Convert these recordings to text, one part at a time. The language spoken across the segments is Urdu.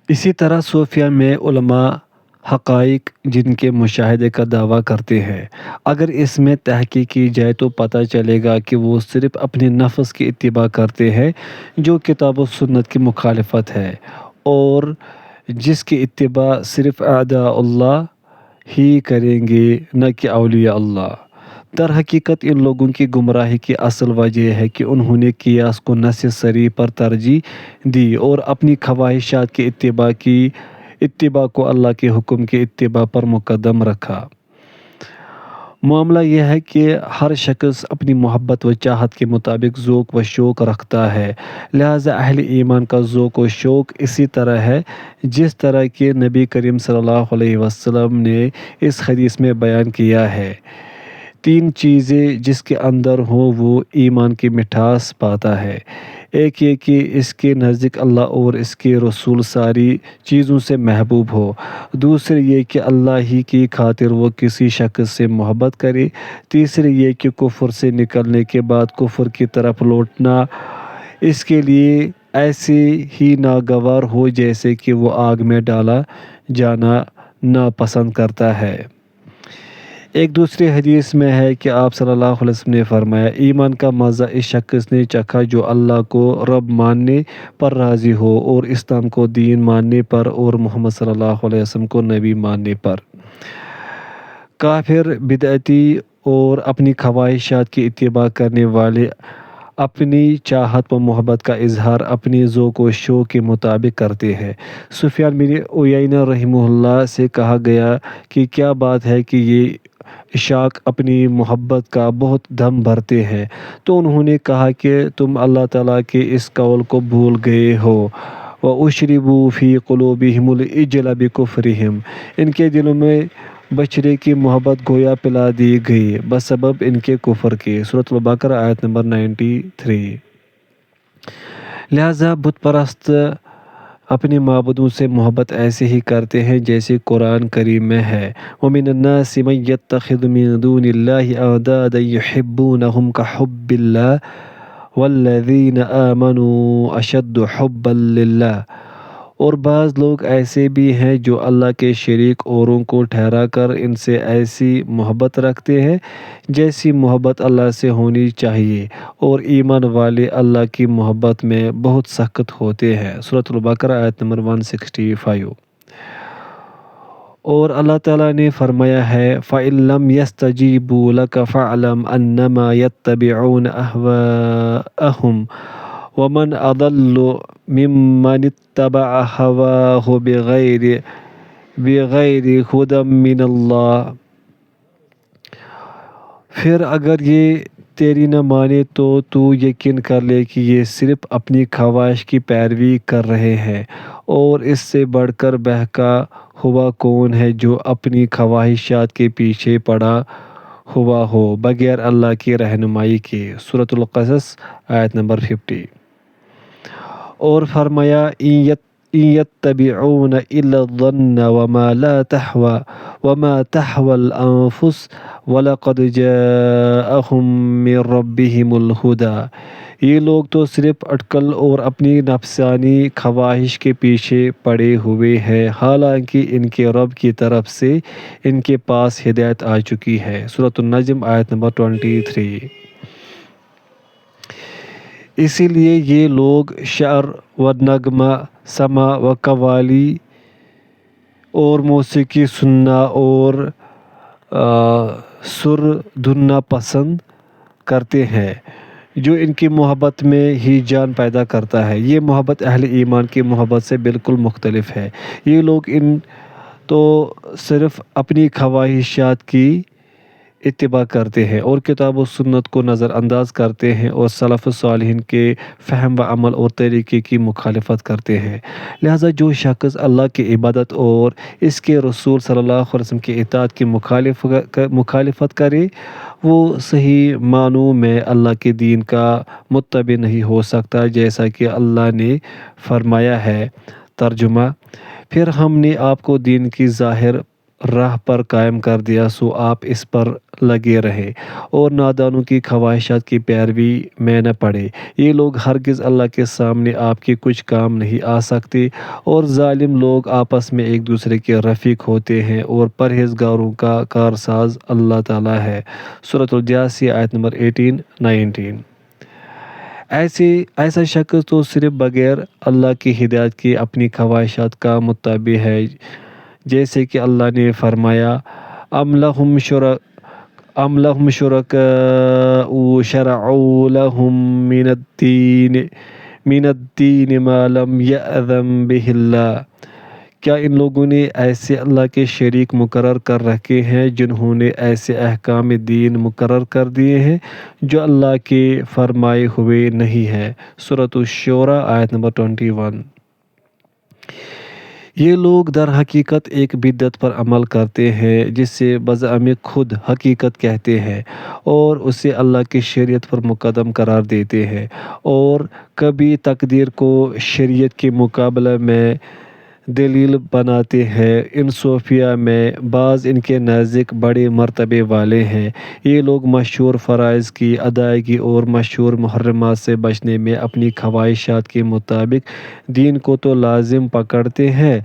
اسی طرح صوفیہ میں علماء حقائق جن کے مشاہدے کا دعویٰ کرتے ہیں، اگر اس میں تحقیق کی جائے تو پتہ چلے گا کہ وہ صرف اپنے نفس کی اتباع کرتے ہیں، جو کتاب و سنت کی مخالفت ہے، اور جس کی اتباع صرف اعداء اللہ ہی کریں گے، نہ کہ اولیاء اللہ۔ در حقیقت ان لوگوں کی گمراہی کی اصل وجہ یہ ہے کہ انہوں نے قیاس کو نص صریح پر ترجیح دی اور اپنی خواہشات کی اتباع کو اللہ کے حکم کی اتباع پر مقدم رکھا۔ معاملہ یہ ہے کہ ہر شخص اپنی محبت و چاہت کے مطابق ذوق و شوق رکھتا ہے، لہٰذا اہل ایمان کا ذوق و شوق اسی طرح ہے جس طرح کہ نبی کریم صلی اللہ علیہ وسلم نے اس حدیث میں بیان کیا ہے۔ تین چیزیں جس کے اندر ہوں وہ ایمان کی مٹھاس پاتا ہے۔ ایک یہ کہ اس کے نزدیک اللہ اور اس کے رسول ساری چیزوں سے محبوب ہو۔ دوسرے یہ کہ اللہ ہی کی خاطر وہ کسی شخص سے محبت کرے۔ تیسرے یہ کہ کفر سے نکلنے کے بعد کفر کی طرف لوٹنا اس کے لیے ایسے ہی ناگوار ہو جیسے کہ وہ آگ میں ڈالا جانا ناپسند کرتا ہے۔ ایک دوسری حدیث میں ہے کہ آپ صلی اللہ علیہ وسلم نے فرمایا، ایمان کا مزہ اس شخص نے چکھا جو اللہ کو رب ماننے پر راضی ہو اور اسلام کو دین ماننے پر اور محمد صلی اللہ علیہ وسلم کو نبی ماننے پر۔ کافر، بدعتی اور اپنی خواہشات کی اتباع کرنے والے اپنی چاہت و محبت کا اظہار اپنے ذوق و شوق کے مطابق کرتے ہیں۔ سفیان بن عیینہ رحمہ اللہ سے کہا گیا کہ کیا بات ہے کہ یہ عشاق اپنی محبت کا بہت دم بھرتے ہیں، تو انہوں نے کہا کہ تم اللہ تعالیٰ کے اس قول کو بھول گئے ہو، وَأُشْرِبُوا فِي قُلُوبِهِمُ الْعِجْلَ بِكُفْرِهِمْ، ان کے دلوں میں بچڑے کی محبت گویا پلا دی گئی بسبب ان کے کفر کے۔ سورۃ البقرہ آیت نمبر 93۔ لہٰذا بت پرست اپنے معبودوں سے محبت ایسے ہی کرتے ہیں جیسے قرآن کریم میں ہے، وَمِنَ النَّاسِ مَن يَتَّخِذُ مِن دُونِ اللَّهِ أَندَادًا يُحِبُّونَهُمْ كَحُبِّ اللَّهِ وَالَّذِينَ آمَنُوا أَشَدُّ حُبًّا لِلَّهِ، اور بعض لوگ ایسے بھی ہیں جو اللہ کے شریک اوروں کو ٹھہرا کر ان سے ایسی محبت رکھتے ہیں جیسی محبت اللہ سے ہونی چاہیے، اور ایمان والے اللہ کی محبت میں بہت سخت ہوتے ہیں۔ سورۃ البقرہ آیت نمبر 165۔ اور اللہ تعالیٰ نے فرمایا ہے، فَإِن لَّمْ يَسْتَجِيبُوا لَكَ فَاعْلَمْ أَنَّمَا يَتَّبِعُونَ أَهْوَاءَهُمْ وَمَنْ أَضَلُّ مِمَّنِ اتَّبَعَ هَوَاهُ بِغَيْرِ هُدًى مِّنَ اللَّهِ۔ پھر اگر یہ تیری نہ مانے تو تو یقین کر لے کہ یہ صرف اپنی خواہش کی پیروی کر رہے ہیں، اور اس سے بڑھ کر بہکا ہوا کون ہے جو اپنی خواہشات کے پیچھے پڑا ہوا ہو بغیر اللہ کی رہنمائی کے۔ سورۃ القصص آیت نمبر 50۔ اور فرمایا، إِن يَتَّبِعُونَ إِلَّا الظَّنَّ وَمَا تَحْوَى الْأَنفُسُ وَلَقَدْ جَاءَهُم مِّن رَّبِّهِمُ الْهُدَىٰ، یہ لوگ تو صرف اٹکل اور اپنی نفسانی خواہش کے پیچھے پڑے ہوئے ہیں، حالانکہ ان کے رب کی طرف سے ان کے پاس ہدایت آ چکی ہے۔ سورۃ النجم آیت نمبر 23۔ اسی لیے یہ لوگ شعر و نغمہ سماع و قوالی اور موسیقی سننا اور سر دھننا پسند کرتے ہیں، جو ان کی محبت میں ہی جان پیدا کرتا ہے۔ یہ محبت اہل ایمان کی محبت سے بالکل مختلف ہے۔ یہ لوگ ان تو صرف اپنی خواہشات کی اتباع کرتے ہیں اور کتاب و سنت کو نظر انداز کرتے ہیں اور سلف صالحین کے فہم و عمل اور طریقے کی مخالفت کرتے ہیں۔ لہٰذا جو شخص اللہ کی عبادت اور اس کے رسول صلی اللہ علیہ وسلم کی اطاعت کی مخالفت کرے، وہ صحیح معنوں میں اللہ کے دین کا متبع نہیں ہو سکتا، جیسا کہ اللہ نے فرمایا ہے۔ ترجمہ: پھر ہم نے آپ کو دین کی ظاہر راہ پر قائم کر دیا، سو آپ اس پر لگے رہے اور نادانوں کی خواہشات کی پیروی میں نہ پڑے۔ یہ لوگ ہرگز اللہ کے سامنے آپ کے کچھ کام نہیں آ سکتے، اور ظالم لوگ آپس میں ایک دوسرے کے رفیق ہوتے ہیں، اور پرہیزگاروں کا کارساز اللہ تعالیٰ ہے۔ سورۃ الجاثیہ آیت نمبر 18-19۔ ایسا شخص تو صرف بغیر اللہ کی ہدایت کے اپنی خواہشات کا متبع ہے، جیسے کہ اللہ نے فرمایا ام لہم شرکاء شرعوا لہم من الدین ما لم یأذن بہ اللہ۔ کیا ان لوگوں نے ایسے اللہ کے شریک مقرر کر رکھے ہیں جنہوں نے ایسے احکام دین مقرر کر دیے ہیں جو اللہ کے فرمائے ہوئے نہیں ہیں؟ سورۃ الشورى آیت نمبر 21۔ یہ لوگ در حقیقت ایک بدعت پر عمل کرتے ہیں جسے بزعم خود حقیقت کہتے ہیں، اور اسے اللہ کی شریعت پر مقدم قرار دیتے ہیں، اور کبھی تقدیر کو شریعت کے مقابلے میں دلیل بناتے ہیں۔ ان صوفیہ میں بعض ان کے نزدیک بڑے مرتبے والے ہیں۔ یہ لوگ مشہور فرائض کی ادائیگی اور مشہور محرمات سے بچنے میں اپنی خواہشات کے مطابق دین کو تو لازم پکڑتے ہیں،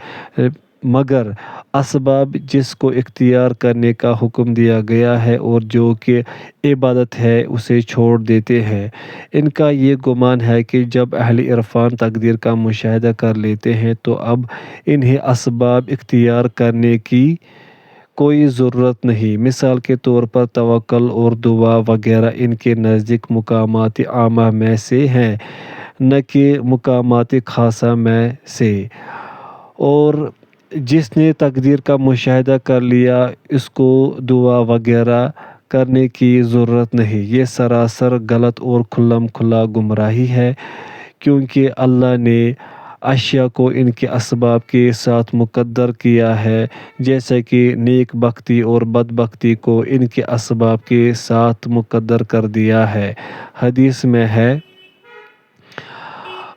مگر اسباب جس کو اختیار کرنے کا حکم دیا گیا ہے اور جو کہ عبادت ہے اسے چھوڑ دیتے ہیں۔ ان کا یہ گمان ہے کہ جب اہل عرفان تقدیر کا مشاہدہ کر لیتے ہیں تو اب انہیں اسباب اختیار کرنے کی کوئی ضرورت نہیں۔ مثال کے طور پر توکل اور دعا وغیرہ ان کے نزدیک مقامات عامہ میں سے ہیں، نہ کہ مقامات خاصہ میں سے، اور جس نے تقدیر کا مشاہدہ کر لیا اس کو دعا وغیرہ کرنے کی ضرورت نہیں۔ یہ سراسر غلط اور کھلم کھلا گمراہی ہے، کیونکہ اللہ نے اشیاء کو ان کے اسباب کے ساتھ مقدر کیا ہے، جیسا کہ نیک بختی اور بدبختی کو ان کے اسباب کے ساتھ مقدر کر دیا ہے۔ حدیث میں ہے،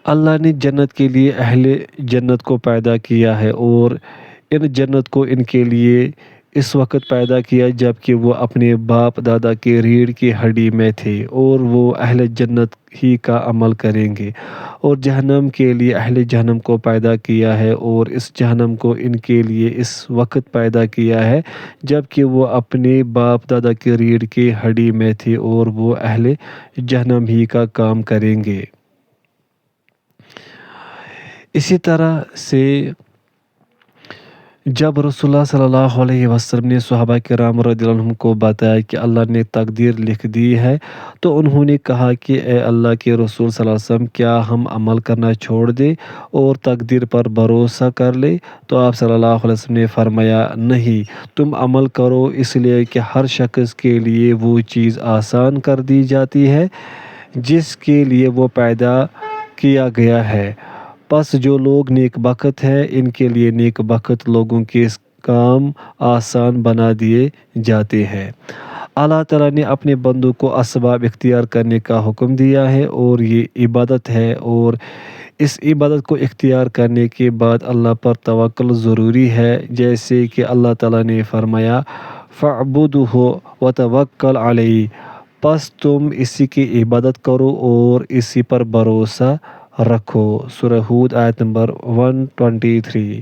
اللہ نے جنت کے لیے اہل جنت کو پیدا کیا ہے، اور ان جنت کو ان کے لیے اس وقت پیدا کیا جب کہ وہ اپنے باپ دادا کی ریڑھ کی ہڈی میں تھے، اور وہ اہل جنت ہی کا عمل کریں گے۔ اور جہنم کے لیے اہل جہنم کو پیدا کیا ہے، اور اس جہنم کو ان کے لیے اس وقت پیدا کیا ہے جب کہ وہ اپنے باپ دادا کی ریڑھ کی ہڈی میں تھے، اور وہ اہل جہنم ہی کا کام کریں گے۔ اسی طرح سے جب رسول اللہ صلی اللہ علیہ وسلم نے صحابہ کرام رضی اللہ عنہم کو بتایا کہ اللہ نے تقدیر لکھ دی ہے، تو انہوں نے کہا کہ اے اللہ کے رسول صلی اللہ علیہ وسلم، کیا ہم عمل کرنا چھوڑ دیں اور تقدیر پر بھروسہ کر لیں؟ تو آپ صلی اللہ علیہ وسلم نے فرمایا، نہیں، تم عمل کرو، اس لیے کہ ہر شخص کے لیے وہ چیز آسان کر دی جاتی ہے جس کے لیے وہ پیدا کیا گیا ہے۔ پس جو لوگ نیک بخت ہیں ان کے لیے نیک بخت لوگوں کے کام آسان بنا دیے جاتے ہیں۔ اللہ تعالیٰ نے اپنے بندوں کو اسباب اختیار کرنے کا حکم دیا ہے، اور یہ عبادت ہے، اور اس عبادت کو اختیار کرنے کے بعد اللہ پر توکل ضروری ہے، جیسے کہ اللہ تعالیٰ نے فرمایا، فَاعْبُدْهُ وَتَوَکَّلْ عَلَیْهِ، پس تم اسی کی عبادت کرو اور اسی پر بھروسہ رکھو۔ سورہ ہود آیت نمبر 123۔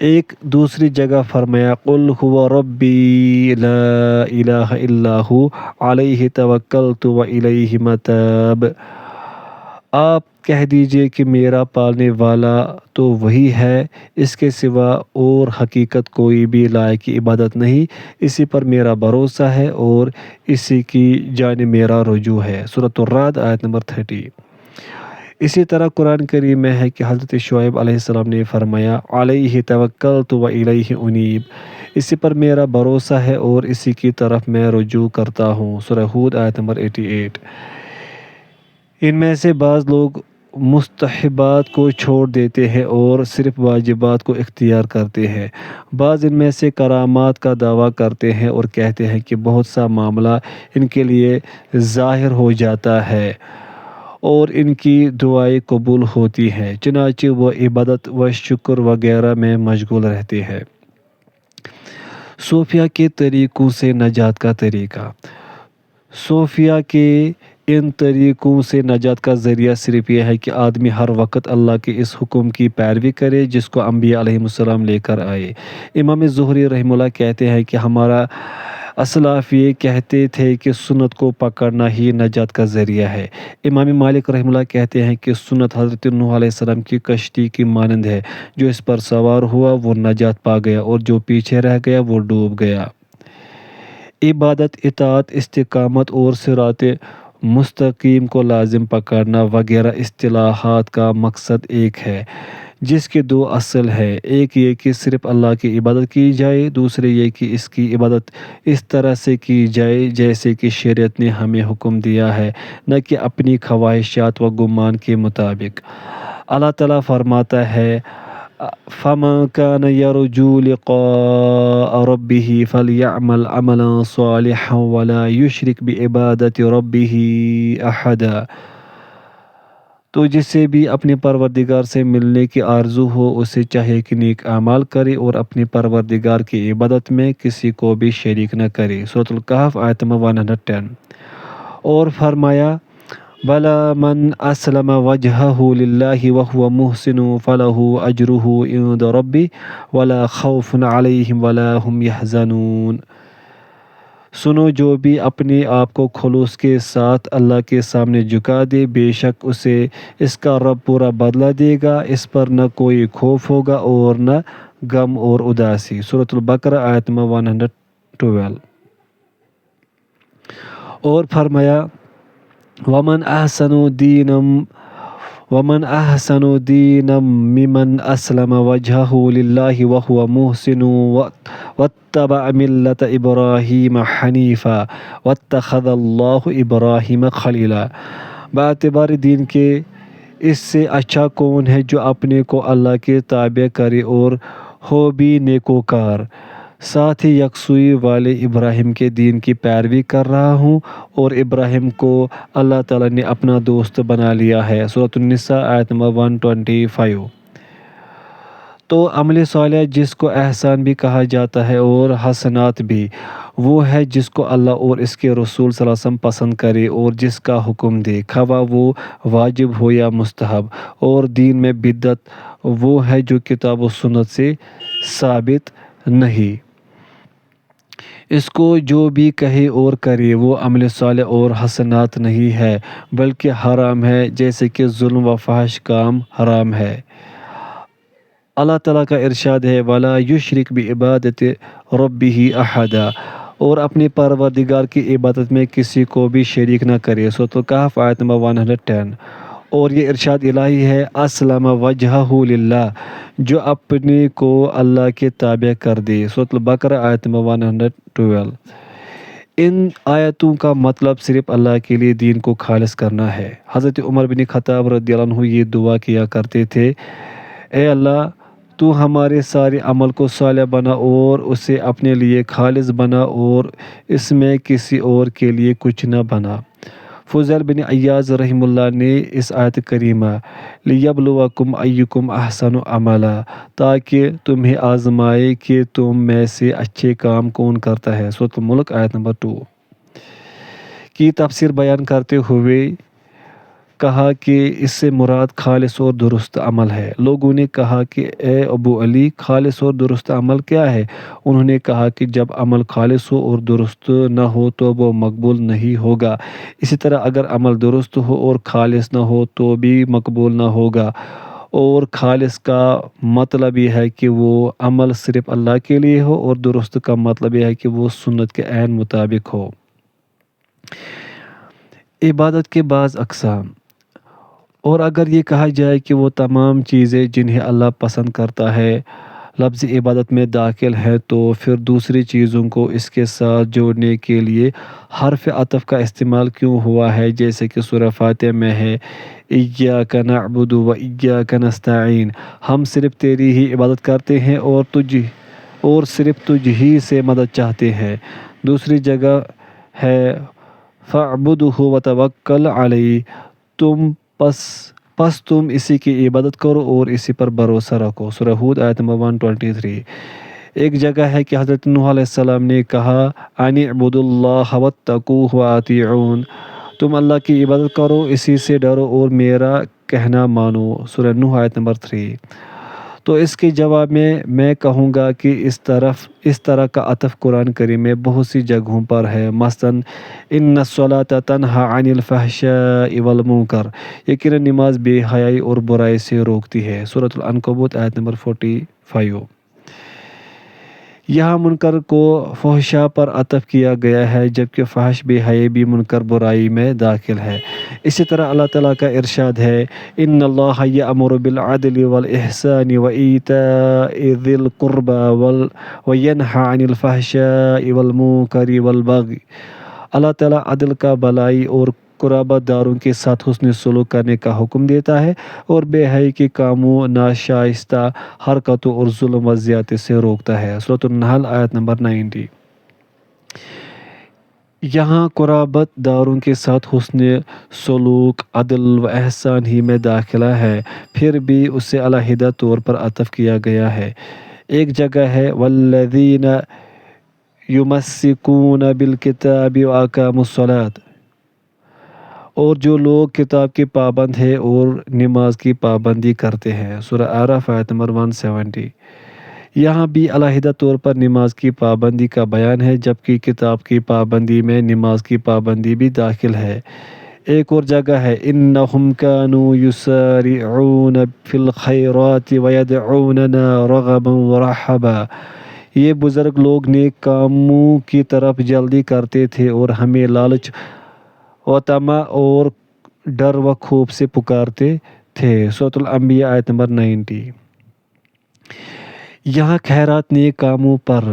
ایک دوسری جگہ فرمایا، قُلْ هُوَ رَبِّی لَا إِلَٰهَ إِلَّا هُوَ عَلَیْهِ تَوَکَّلْتُ وَإِلَیْهِ مَتَابِ۔ آپ کہہ دیجئے کہ میرا پالنے والا تو وہی ہے، اس کے سوا اور حقیقت کوئی بھی لائق عبادت نہیں، اسی پر میرا بھروسہ ہے اور اسی کی جانب میرا رجوع ہے۔ سورۃ الرعد آیت نمبر 30۔ اسی طرح قرآن کریم میں ہے کہ حضرت شعیب علیہ السلام نے فرمایا، علیہ توکلت وإلیہ انیب، اسی پر میرا بھروسہ ہے اور اسی کی طرف میں رجوع کرتا ہوں۔ سورہ ہود آیت نمبر 88۔ ان میں سے بعض لوگ مستحبات کو چھوڑ دیتے ہیں اور صرف واجبات کو اختیار کرتے ہیں۔ بعض ان میں سے کرامات کا دعویٰ کرتے ہیں اور کہتے ہیں کہ بہت سا معاملہ ان کے لیے ظاہر ہو جاتا ہے اور ان کی دعائیں قبول ہوتی ہیں، چنانچہ وہ عبادت و شکر وغیرہ میں مشغول رہتے ہیں۔ صوفیہ کے طریقوں سے نجات کا طریقہ۔ صوفیہ کے ان طریقوں سے نجات کا ذریعہ صرف یہ ہے کہ آدمی ہر وقت اللہ کے اس حکم کی پیروی کرے جس کو انبیاء علیہ السلام لے کر آئے۔ امام زہری رحمہ اللہ کہتے ہیں کہ ہمارا اسلاف یہ کہتے تھے کہ سنت کو پکڑنا ہی نجات کا ذریعہ ہے۔ امام مالک رحمہ اللہ کہتے ہیں کہ سنت حضرت نوح علیہ السلام کی کشتی کی مانند ہے، جو اس پر سوار ہوا وہ نجات پا گیا اور جو پیچھے رہ گیا وہ ڈوب گیا۔ عبادت، اطاعت، استقامت اور صراط مستقیم کو لازم پکڑنا وغیرہ اصطلاحات کا مقصد ایک ہے، جس کے دو اصل ہیں۔ ایک یہ کہ صرف اللہ کی عبادت کی جائے، دوسرے یہ کہ اس کی عبادت اس طرح سے کی جائے جیسے کہ شریعت نے ہمیں حکم دیا ہے، نہ کہ اپنی خواہشات و گمان کے مطابق۔ اللہ تعالیٰ فرماتا ہے فَمَنْ كَانَ يَرْجُو لِقَاءَ رَبِّهِ فَلْيَعْمَلْ عَمَلًا صَالِحًا وَلَا يُشْرِكْ بِعِبَادَةِ رَبِّهِ أَحَدًا۔ تو جسے بھی اپنے پروردگار سے ملنے کی آرزو ہو اسے چاہے کہ نیک اعمال کرے اور اپنے پروردگار کی عبادت میں کسی کو بھی شریک نہ کرے۔ سورۃ الکہف آیت نمبر 110۔ اور فرمایا بَلَا مَنْ أَسْلَمَ وَجْهَهُ لِلَّهِ وَهُوَ مُحْسِنٌ فَلَهُ أَجْرُهُ عِنْدَ رَبِّهِ وَلَا خَوْفٌ عَلَيْهِمْ وَلَا هُمْ يَحْزَنُونَ۔ سنو، جو بھی اپنے آپ کو خلوص کے ساتھ اللہ کے سامنے جھکا دے، بے شک اسے اس کا رب پورا بدلہ دے گا، اس پر نہ کوئی خوف ہوگا اور نہ غم اور اداسی۔ سورۃ البقرہ آیت نمبر 112۔ اور فرمایا وَمَنْ أَحْسَنُ دِينًا مِّمَنْ أَسْلَمَ وَجْهَهُ لِلَّهِ وَهُوَ مُحْسِنٌ وَاتَّبَعَ مِلَّةَ إِبْرَاهِيمَ حَنِيفًا وَاتَّخَذَ اللَّهُ إِبْرَاهِيمَ خَلِيلًا۔ باعتبار دین کے اس سے اچھا کون ہے جو اپنے کو اللہ کے تابع کرے اور ہو بھی نیکوکار، ساتھ ہی یکسوئی والے ابراہیم کے دین کی پیروی کر رہا ہوں، اور ابراہیم کو اللہ تعالیٰ نے اپنا دوست بنا لیا ہے۔ سورۃ النساء آیت نمبر 125۔ تو عمل صالح جس کو احسان بھی کہا جاتا ہے اور حسنات بھی، وہ ہے جس کو اللہ اور اس کے رسول صلی اللہ علیہ وسلم پسند کرے اور جس کا حکم دے، خواہ وہ واجب ہو یا مستحب۔ اور دین میں بدعت وہ ہے جو کتاب و سنت سے ثابت نہیں۔ اس کو جو بھی کہے اور کرے وہ عمل صالح اور حسنات نہیں ہے بلکہ حرام ہے، جیسے کہ ظلم و فحش کام حرام ہے۔ اللہ تعالیٰ کا ارشاد ہے وَلَا يُشْرِكْ بِعِبَادَةِ رَبِّهِ أَحَدًا، اور اپنے پروردگار کی عبادت میں کسی کو بھی شریک نہ کرے۔ سورۃ الکہف آیت نمبر 110۔ اور یہ ارشاد الہی ہے اسلم وجہہ للہ، جو اپنے کو اللہ کے تابع کر دے۔ سورۃ البقرہ آیت نمبر 112۔ ان آیتوں کا مطلب صرف اللہ کے لیے دین کو خالص کرنا ہے۔ حضرت عمر بن خطاب رضی اللہ عنہ یہ دعا کیا کرتے تھے، اے اللہ تو ہمارے سارے عمل کو صالح بنا اور اسے اپنے لیے خالص بنا اور اس میں کسی اور کے لیے کچھ نہ بنا۔ فضیل بن عیاض رحمہ اللہ نے اس آیت کریمہ لِیَبْلُوَکُمْ أَیُّکُمْ أَحْسَنُ عَمَلًا، تاکہ تمہیں آزمائے کہ تم میں سے اچھے کام کون کرتا ہے۔ سورۃ الملک آیت نمبر 2 کی تفسیر بیان کرتے ہوئے کہا کہ اس سے مراد خالص اور درست عمل ہے۔ لوگوں نے کہا کہ اے ابو علی، خالص اور درست عمل کیا ہے؟ انہوں نے کہا کہ جب عمل خالص ہو اور درست نہ ہو تو وہ مقبول نہیں ہوگا، اسی طرح اگر عمل درست ہو اور خالص نہ ہو تو بھی مقبول نہ ہوگا۔ اور خالص کا مطلب یہ ہے کہ وہ عمل صرف اللہ کے لیے ہو، اور درست کا مطلب یہ ہے کہ وہ سنت کے عین مطابق ہو۔ عبادت کے بعض اقسام۔ اور اگر یہ کہا جائے کہ وہ تمام چیزیں جنہیں اللہ پسند کرتا ہے لفظ عبادت میں داخل ہے، تو پھر دوسری چیزوں کو اس کے ساتھ جوڑنے کے لیے حرف عطف کا استعمال کیوں ہوا ہے، جیسے کہ سورہ فاتحہ میں ہے ایاک نعبد و ایاک نستعین، ہم صرف تیری ہی عبادت کرتے ہیں اور صرف تجھ ہی سے مدد چاہتے ہیں۔ دوسری جگہ ہے فاعبدہ وتوکل علیہ، پس تم اسی کی عبادت کرو اور اسی پر بھروسہ رکھو۔ سورہ ہود آیت نمبر 123۔ ایک جگہ ہے کہ حضرت نوح علیہ السلام نے کہا ان اعبدوا اللہ واتقوہ واطیعون، تم اللہ کی عبادت کرو، اسی سے ڈرو اور میرا کہنا مانو، سورہ نوح آیت نمبر 3۔ تو اس کے جواب میں کہوں گا کہ اس طرح کا عطف قرآن کریم میں بہت سی جگہوں پر ہے، مثلاً ان الصلاۃ تنہی عن الفحشاء والمنکر، یقیناً نماز بے حیائی اور برائی سے روکتی ہے، سورۃ العنکبوت آیت نمبر 45۔ یہاں منکر کو فحشاء پر عطف کیا گیا ہے، جبکہ فحش بے حیائی بھی منکر برائی میں داخل ہے۔ اسی طرح اللہ تعالیٰ کا ارشاد ہے ان اللہ یأمر بالعدل والاحسان وایتاء ذی القربى وینہی عن الفحشاء والمنکر والبغی، اللہ تعالیٰ عدل کا، بھلائی اور قرابت داروں کے ساتھ حسن سلوک کرنے کا حکم دیتا ہے اور بے حیائی کے کاموں، ناشائستہ حرکتوں اور ظلم و زیادتی سے روکتا ہے، سورۃ النحل آیت نمبر 90۔ یہاں قرابت داروں کے ساتھ حسن سلوک، عدل و احسان ہی میں داخلہ ہے، پھر بھی اسے علیحدہ طور پر عطف کیا گیا ہے۔ ایک جگہ ہے والذین یمسکون بالکتاب واقاموا الصلاۃ، اور جو لوگ کتاب کے پابند ہیں اور نماز کی پابندی کرتے ہیں، سورہ اعراف آیت نمبر 170۔ یہاں بھی علیحدہ طور پر نماز کی پابندی کا بیان ہے، جبکہ کتاب کی پابندی میں نماز کی پابندی بھی داخل ہے۔ ایک اور جگہ ہے انہم کانوا یسارعون فی الخیرات ویدعوننا رغبا ورہبا، یہ بزرگ لوگ نیک کاموں کی طرف جلدی کرتے تھے اور ہمیں لالچ و طمع اور ڈر و خوف سے پکارتے تھے، سورۃ الانبیاء آیت نمبر 90۔ یہاں خیرات، نیک کاموں پر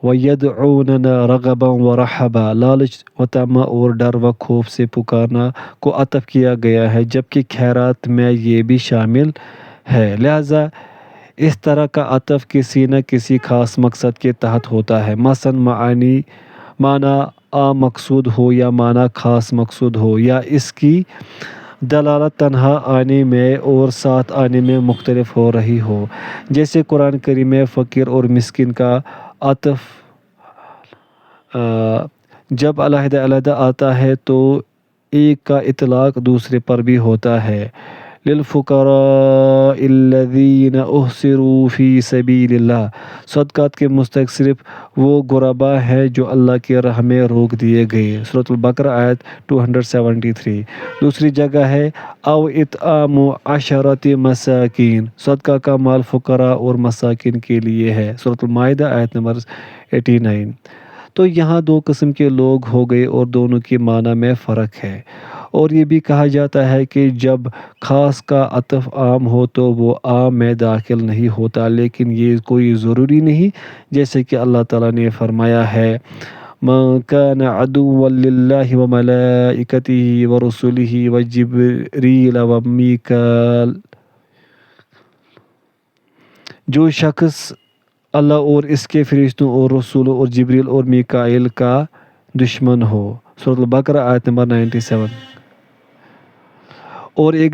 وَيَدْعُونَنَا رَغَبًا وَرَحَبًا، لالچ و طمع اور ڈر و خوف سے پکارنا کو عطف کیا گیا ہے، جبکہ خیرات میں یہ بھی شامل ہے، لہٰذا اس طرح کا عطف کسی نہ کسی خاص مقصد کے تحت ہوتا ہے، مثلاً معنی عام مقصود ہو یا معنی خاص مقصود ہو، یا اس کی دلالت تنہا آنے میں اور ساتھ آنے میں مختلف ہو رہی ہو، جیسے قرآن کریم میں فقیر اور مسکین کا عطف جب علیحدہ علیحدہ آتا ہے تو ایک کا اطلاق دوسرے پر بھی ہوتا ہے، للفقراء الذین احصروا فی سبیل اللہ، صدقات کے مستحق صرف وہ غرباء ہیں جو اللہ کی راہ میں روک دیے گئے، سورۃ البقرہ آیت 273۔ دوسری جگہ ہے او اطعام عشرۃ مساکین، صدقہ کا مال فقراء اور مساکین کے لیے ہے، سورۃ المائدہ آیت نمبر 89۔ تو یہاں دو قسم کے لوگ ہو گئے اور دونوں کے معنی میں فرق ہے، اور یہ بھی کہا جاتا ہے کہ جب خاص کا عطف عام ہو تو وہ عام میں داخل نہیں ہوتا، لیکن یہ کوئی ضروری نہیں، جیسے کہ اللہ تعالیٰ نے فرمایا ہے مَن كَانَ عَدُوًّا لِلَّهِ وَمَلَائِكَتِهِ وَرُسُلِهِ وَجِبْرِيلَ وَمِيكَالَ، جو شخص اللہ اور اس کے فرشتوں اور رسولوں اور جبریل اور میکائیل کا دشمن ہو، سورۃ البقرہ آیت نمبر 97۔ اور ایک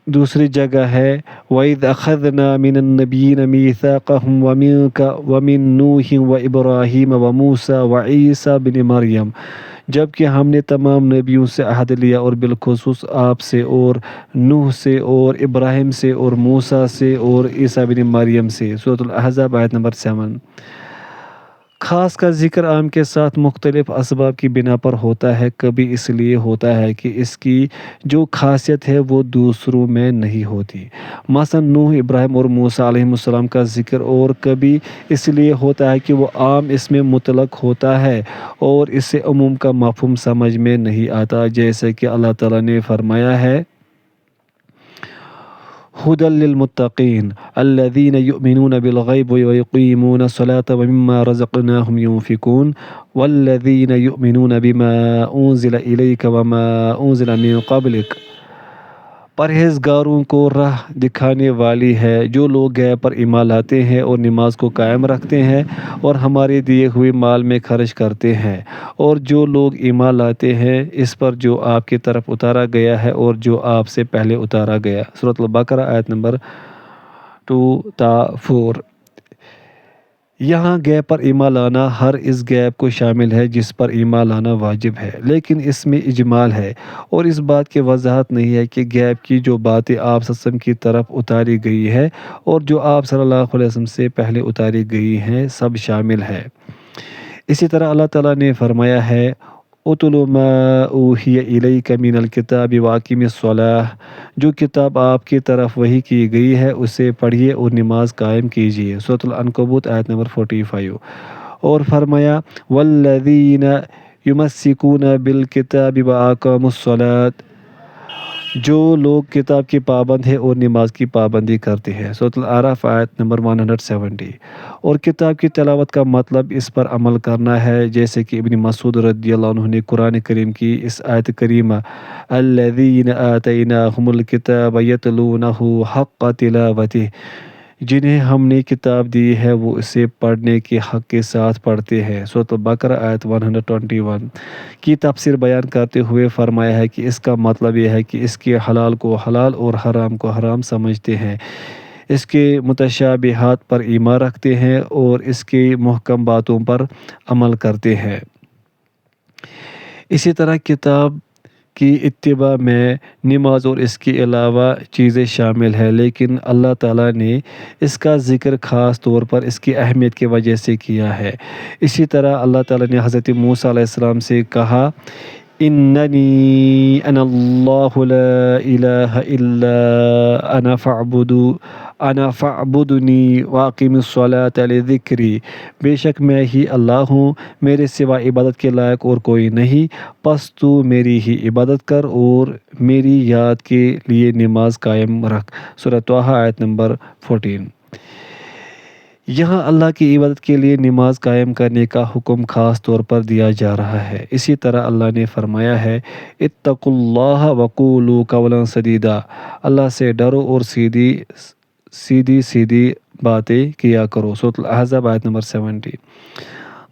دوسری جگہ ہے وَإِذْ أَخَذْنَا مِنَ النَّبِيِّينَ مِيثَاقَهُمْ وَمِنْكَ وَمِن نُوحٍ وَإِبْرَاہِيمَ وَمُوسَىٰ وَعِيسَىٰ بْنِ مریم، جبکہ ہم نے تمام نبیوں سے عہد لیا اور بالخصوص آپ سے اور نوح سے اور ابراہیم سے اور موسیٰ سے اور عیسیٰ بن مریم سے، سورۃ الاحزاب آیت نمبر 7۔ خاص کا ذکر عام کے ساتھ مختلف اسباب کی بنا پر ہوتا ہے، کبھی اس لیے ہوتا ہے کہ اس کی جو خاصیت ہے وہ دوسروں میں نہیں ہوتی، مثلاً نوح، ابراہیم اور موسیٰ علیہ السلام کا ذکر، اور کبھی اس لیے ہوتا ہے کہ وہ عام اس میں مطلق ہوتا ہے اور اس سے عموم کا مفہوم سمجھ میں نہیں آتا، جیسے کہ اللہ تعالیٰ نے فرمایا ہے ھدی للمتقین الذین یؤمنون بالغیب ویقیمون الصلاة ومما رزقناہم ينفقون والذین یؤمنون بما انزل الیک وما انزل من قبلک، پرہیزگاروں کو راہ دکھانے والی ہے، جو لوگ غیب پر ایمان لاتے ہیں اور نماز کو قائم رکھتے ہیں اور ہمارے دیے ہوئے مال میں خرچ کرتے ہیں، اور جو لوگ ایمان لاتے ہیں اس پر جو آپ کی طرف اتارا گیا ہے اور جو آپ سے پہلے اتارا گیا، سورۃ البقرہ آیت نمبر 2 تا 4۔ یہاں غیب پر ایمان لانا ہر اس غیب کو شامل ہے جس پر ایمان لانا واجب ہے، لیکن اس میں اجمال ہے اور اس بات کی وضاحت نہیں ہے کہ غیب کی جو باتیں آپ صلی اللہ علیہ وسلم کی طرف اتاری گئی ہے اور جو آپ صلی اللہ علیہ وسلم سے پہلے اتاری گئی ہیں سب شامل ہے۔ اسی طرح اللہ تعالیٰ نے فرمایا ہے اُتْلُ مَا أُوحِیَ إِلَيْکَ مِنَ الْکِتَابِ وَأَقِمِ الصَّلَاةَ، جو کتاب آپ کی طرف وحی کی گئی ہے اسے پڑھیے اور نماز قائم کیجیے۔ سورۃ العنکبوت آیت نمبر 45۔ اور فرمایا وَالَّذِينَ يُمَسِّكُونَ بِالْکِتَابِ وَأَقَامُوا الصَّلَاةَ، جو لوگ کتاب کی پابند ہے اور نماز کی پابندی کرتے ہیں۔ سورۃ الاعراف آیت نمبر 170۔ اور کتاب کی تلاوت کا مطلب اس پر عمل کرنا ہے، جیسے کہ ابن مسعود رضی اللہ عنہ نے قرآن کریم کی اس آیت کریمہ الذین آتیناہم الکتاب یتلونہ حق تلاوتہ، جنہیں ہم نے کتاب دی ہے وہ اسے پڑھنے کے حق کے ساتھ پڑھتے ہیں۔ سورۃ البقرہ آیت 121 کی تفسیر بیان کرتے ہوئے فرمایا ہے کہ اس کا مطلب یہ ہے کہ اس کے حلال کو حلال اور حرام کو حرام سمجھتے ہیں، اس کے متشابہات پر ایمان رکھتے ہیں اور اس کے محکم باتوں پر عمل کرتے ہیں۔ اسی طرح کتاب کی اتباع میں نماز اور اس کے علاوہ چیزیں شامل ہیں، لیکن اللہ تعالیٰ نے اس کا ذکر خاص طور پر اس کی اہمیت کی وجہ سے کیا ہے۔ اسی طرح اللہ تعالیٰ نے حضرت موسیٰ علیہ السلام سے کہا اننی انا اللہ لا الہ الا انا فاعبدنی واقم الصلاۃ لذکری، بے شک میں ہی اللہ ہوں، میرے سوا عبادت کے لائق اور کوئی نہیں، پس تو میری ہی عبادت کر اور میری یاد کے لیے نماز قائم رکھ۔ سورۃ طٰہٰ آیت نمبر 14۔ یہاں اللہ کی عبادت کے لیے نماز قائم کرنے کا حکم خاص طور پر دیا جا رہا ہے۔ اسی طرح اللہ نے فرمایا ہے اتقوا اللہ وقولوا قولا سدیدا، اللہ سے ڈرو اور سیدھی باتیں کیا کرو۔ سورۃ الاحزاب آیت نمبر 70۔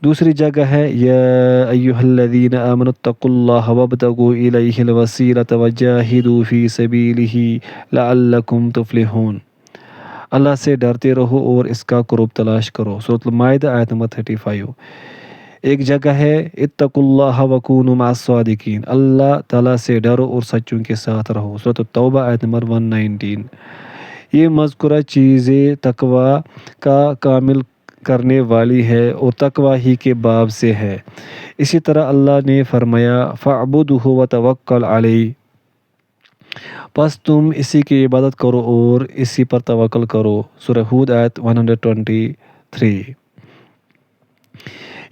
دوسری جگہ ہے یا ایھا الذین آمنوا اتقوا اللہ وابتغوا الیہ الوسیلۃ وجاہدوا فی سبیلہ لعلکم تفلحون، اللہ سے ڈرتے رہو اور اس کا قرب تلاش کرو۔ سورۃ المائدہ آیت نمبر 35۔ ایک جگہ ہے اتقوا اللہ وکونوا مع الصادقین، اللہ تعالیٰ سے ڈرو اور سچوں کے ساتھ رہو۔ سورۃ التوبہ آیت نمبر 119۔ یہ مذکورہ چیزیں تقوی کا کامل کرنے والی ہے اور تقوی ہی کے باب سے ہے۔ اسی طرح اللہ نے فرمایا فاعبدہ وتوکل علیہ، پس تم اسی کی عبادت کرو اور اسی پر توکل کرو۔ سورہ ہود آیت 123۔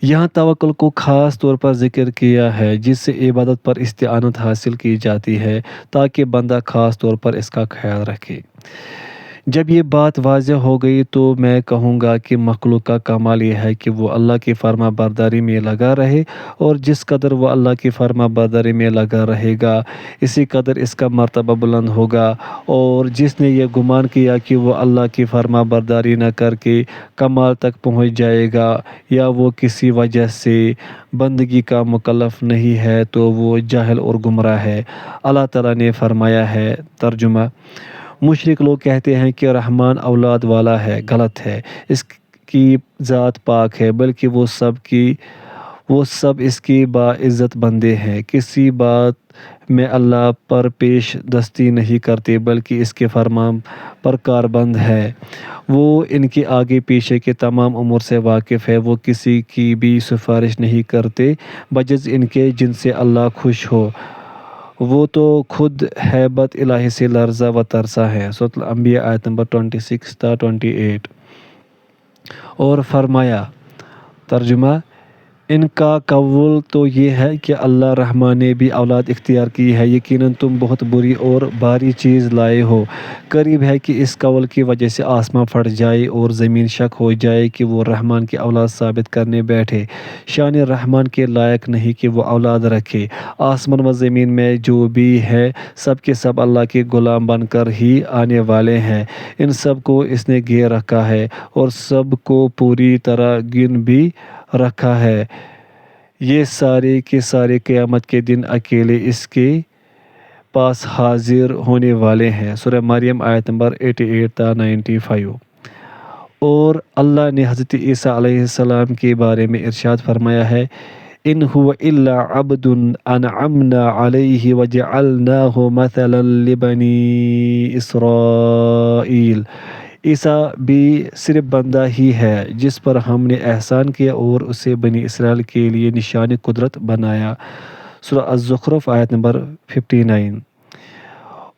یہاں توکل کو خاص طور پر ذکر کیا ہے جس سے عبادت پر استعانت حاصل کی جاتی ہے تاکہ بندہ خاص طور پر اس کا خیال رکھے۔ جب یہ بات واضح ہو گئی تو میں کہوں گا کہ مخلوق کا کمال یہ ہے کہ وہ اللہ کی فرما برداری میں لگا رہے، اور جس قدر وہ اللہ کی فرما برداری میں لگا رہے گا اسی قدر اس کا مرتبہ بلند ہوگا، اور جس نے یہ گمان کیا کہ وہ اللہ کی فرما برداری نہ کر کے کمال تک پہنچ جائے گا یا وہ کسی وجہ سے بندگی کا مکلف نہیں ہے تو وہ جاہل اور گمراہ ہے۔ اللہ تعالیٰ نے فرمایا ہے، ترجمہ: مشرک لوگ کہتے ہیں کہ رحمان اولاد والا ہے، غلط ہے، اس کی ذات پاک ہے، بلکہ وہ سب اس کی باعزت بندے ہیں، کسی بات میں اللہ پر پیش دستی نہیں کرتے بلکہ اس کے فرمان پر کاربند ہے، وہ ان کے آگے پیچھے کے تمام امور سے واقف ہے، وہ کسی کی بھی سفارش نہیں کرتے بجز ان کے جن سے اللہ خوش ہو، وہ تو خود ہیبت الہی سے لرزہ و ترسا ہے۔ سورۃ الانبیاء آیت نمبر 26 تا 28۔ اور فرمایا، ترجمہ: ان کا قول تو یہ ہے کہ اللہ رحمان نے بھی اولاد اختیار کی ہے، یقیناً تم بہت بری اور بھاری چیز لائے ہو، قریب ہے کہ اس قول کی وجہ سے آسمان پھٹ جائے اور زمین شک ہو جائے کہ وہ رحمان کی اولاد ثابت کرنے بیٹھے، شان رحمان کے لائق نہیں کہ وہ اولاد رکھے، آسمان و زمین میں جو بھی ہے سب کے سب اللہ کے غلام بن کر ہی آنے والے ہیں، ان سب کو اس نے گھیر رکھا ہے اور سب کو پوری طرح گن بھی رکھا ہے، یہ سارے کے سارے قیامت کے دن اکیلے اس کے پاس حاضر ہونے والے ہیں۔ سورہ مریم آیت نمبر 88 تا 95۔ اور اللہ نے حضرت عیسیٰ علیہ السلام کے بارے میں ارشاد فرمایا ہے ان هو الا عبد انعمنا علیہ وجعلناہ مثلا لبنی اسرائیل۔ عیسیٰ بھی صرف بندہ ہی ہے جس پر ہم نے احسان کیا اور اسے بنی اسرائیل کے لیے نشان قدرت بنایا۔ سورہ الزخرف آیت نمبر 59۔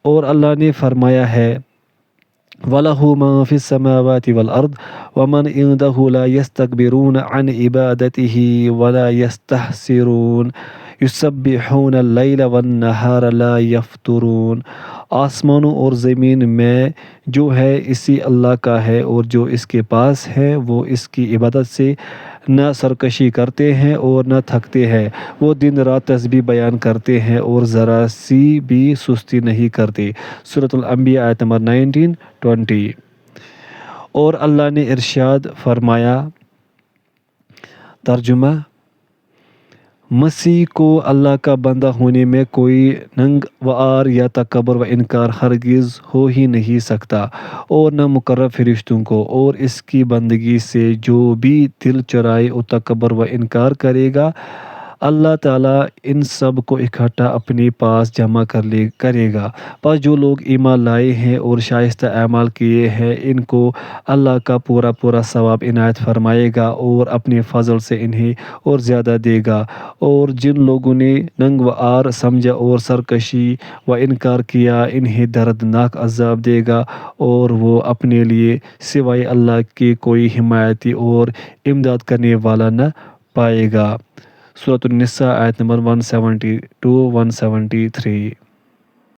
اور اللہ نے فرمایا ہے وَلَهُ مَا فِي السَّمَاوَاتِ وَالْأَرْضِ وَمَنْ عِندَهُ لَا يَسْتَكْبِرُونَ عَنْ عِبَادَتِهِ وَلَا يَسْتَحْسِرُونَ يُسَبِّحُونَ اللَّيْلَ وَالنَّهَارَ لَا يَفْتُرُونَ۔ آسمانوں اور زمین میں جو ہے اسی اللہ کا ہے، اور جو اس کے پاس ہے وہ اس کی عبادت سے نہ سرکشی کرتے ہیں اور نہ تھکتے ہیں۔ وہ دن رات تسبیح بیان کرتے ہیں اور ذرا سی بھی سستی نہیں کرتے۔ سورۃ الانبیاء آیت نمبر 19-20۔ اور اللہ نے ارشاد فرمایا ترجمہ: مسیح کو اللہ کا بندہ ہونے میں کوئی ننگ و عار یا تکبر و انکار ہرگز ہو ہی نہیں سکتا، اور نہ مقرب فرشتوں کو۔ اور اس کی بندگی سے جو بھی دل چرائے اور تکبر و انکار کرے گا، اللہ تعالیٰ ان سب کو اکٹھا اپنے پاس جمع کرے گا۔ پس جو لوگ ایمان لائے ہیں اور شائستہ اعمال کیے ہیں، ان کو اللہ کا پورا پورا ثواب عنایت فرمائے گا اور اپنے فضل سے انہیں اور زیادہ دے گا۔ اور جن لوگوں نے ننگ و عار سمجھا اور سرکشی و انکار کیا، انہیں دردناک عذاب دے گا، اور وہ اپنے لیے سوائے اللہ کے کوئی حمایتی اور امداد کرنے والا نہ پائے گا۔ سورۃ النساء آیت نمبر 172-173۔